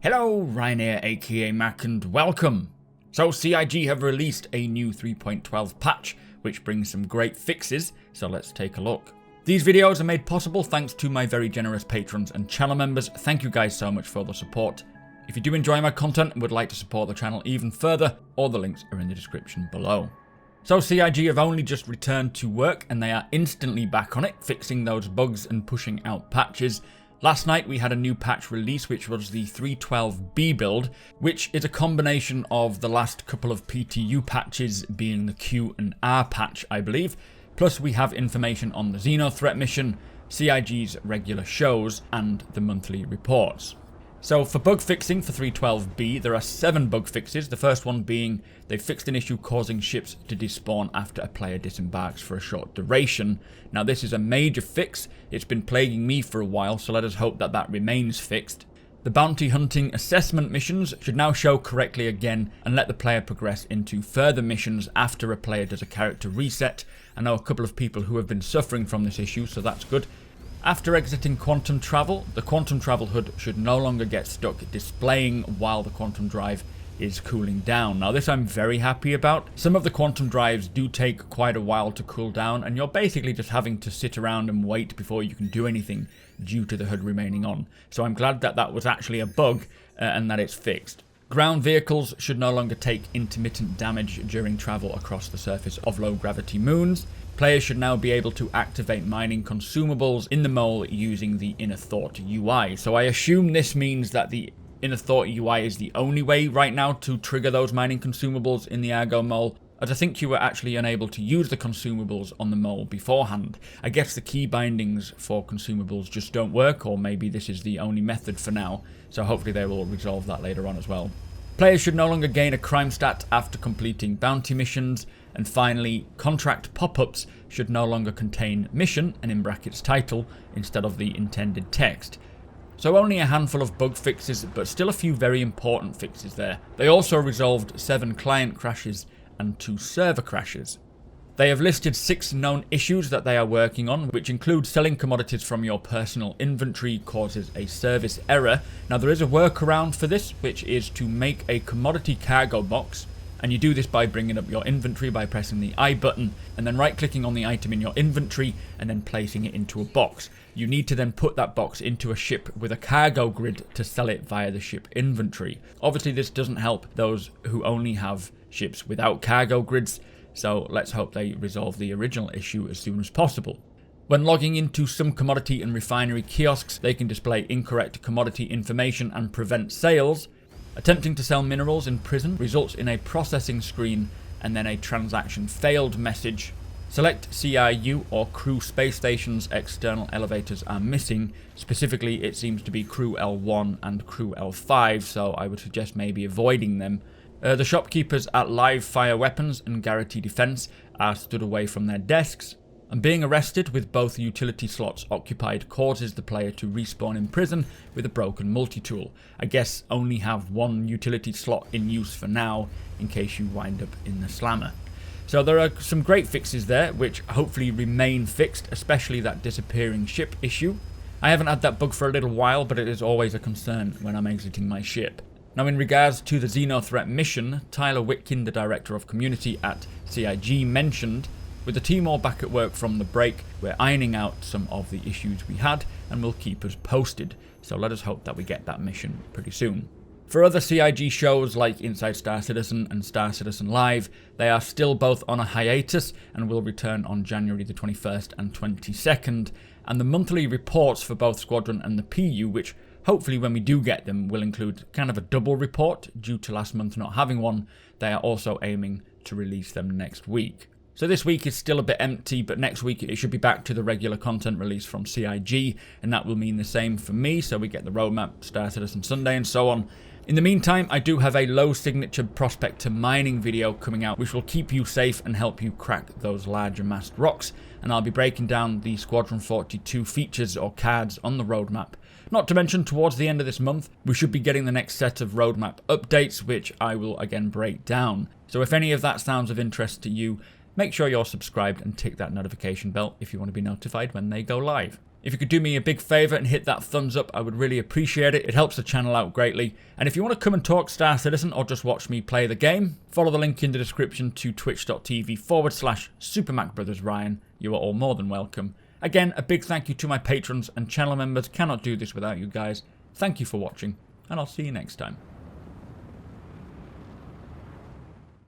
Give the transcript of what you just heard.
Hello, Ryan here, aka Mac, and welcome! So CIG have released a new 3.12 patch, which brings some great fixes, so let's take a look. These videos are made possible thanks to my very generous patrons and channel members. Thank you guys so much for the support. If you do enjoy my content and would like to support the channel even further, all the links are in the description below. So CIG have only just returned to work and they are instantly back on it, fixing those bugs and pushing out patches. Last night we had a new patch release, which was the 3.12b build, which is a combination of the last couple of PTU patches being the Q and R patch, I believe. Plus we have information on the XenoThreat mission, CIG's regular shows, and the monthly reports. So for bug fixing for 3.12b, there are 7 bug fixes, the first one being they fixed an issue causing ships to despawn after a player disembarks for a short duration. Now this is a major fix, it's been plaguing me for a while, so let us hope that that remains fixed. The bounty hunting assessment missions should now show correctly again and let the player progress into further missions after a player does a character reset. I know a couple of people who have been suffering from this issue, so that's good. After exiting quantum travel, the quantum travel HUD should no longer get stuck displaying while the quantum drive is cooling down. Now this I'm very happy about. Some of the quantum drives do take quite a while to cool down and you're basically just having to sit around and wait before you can do anything due to the HUD remaining on. So I'm glad that that was actually a bug and that it's fixed. Ground vehicles should no longer take intermittent damage during travel across the surface of low gravity moons. Players should now be able to activate mining consumables in the mole using the XenoThreat UI. So I assume this means that the XenoThreat UI is the only way right now to trigger those mining consumables in the Argo mole, as I think you were actually unable to use the consumables on the mole beforehand. I guess the key bindings for consumables just don't work, or maybe this is the only method for now, so hopefully they will resolve that later on as well. Players should no longer gain a crime stat after completing bounty missions. And finally, contract pop-ups should no longer contain mission and in brackets title instead of the intended text. So only a handful of bug fixes, but still a few very important fixes there. They also resolved 7 client crashes and 2 server crashes. They have listed 6 known issues that they are working on, which include selling commodities from your personal inventory causes a service error. Now there is a workaround for this, which is to make a commodity cargo box. And you do this by bringing up your inventory by pressing the I button and then right clicking on the item in your inventory and then placing it into a box. You need to then put that box into a ship with a cargo grid to sell it via the ship inventory. Obviously this doesn't help those who only have ships without cargo grids, so let's hope they resolve the original issue as soon as possible. When logging into some commodity and refinery kiosks, they can display incorrect commodity information and prevent sales. Attempting to sell minerals in prison results in a processing screen and then a transaction failed message. Select CIU or crew space stations external elevators are missing. Specifically, it seems to be crew L1 and crew L5, so I would suggest maybe avoiding them. The shopkeepers at Live Fire Weapons and Garrity Defense are stood away from their desks. And being arrested with both utility slots occupied causes the player to respawn in prison with a broken multi-tool. I guess only have 1 utility slot in use for now, in case you wind up in the slammer. So there are some great fixes there, which hopefully remain fixed, especially that disappearing ship issue. I haven't had that bug for a little while, but it is always a concern when I'm exiting my ship. Now in regards to the XenoThreat mission, Tyler Witkin, the Director of Community at CIG, mentioned, with the team all back at work from the break, we're ironing out some of the issues we had and will keep us posted, so let us hope that we get that mission pretty soon. For other CIG shows like Inside Star Citizen and Star Citizen Live, they are still both on a hiatus and will return on January the 21st and 22nd, and the monthly reports for both Squadron and the PU, which hopefully when we do get them will include kind of a double report due to last month not having one. They are also aiming to release them next week. So this week is still a bit empty, but next week it should be back to the regular content release from CIG, and that will mean the same for me, so we get the roadmap, Star Citizen Sunday, and so on. In the meantime, I do have a low signature prospector mining video coming out, which will keep you safe and help you crack those larger massed rocks, and I'll be breaking down the Squadron 42 features or cards on the roadmap. Not to mention, towards the end of this month, we should be getting the next set of roadmap updates, which I will again break down. So if any of that sounds of interest to you, make sure you're subscribed and tick that notification bell if you want to be notified when they go live. If you could do me a big favour and hit that thumbs up, I would really appreciate it. It helps the channel out greatly. And if you want to come and talk Star Citizen or just watch me play the game, follow the link in the description to twitch.tv/supermacbrothers You are all more than welcome. Again, a big thank you to my patrons and channel members. Cannot do this without you guys. Thank you for watching, and I'll see you next time.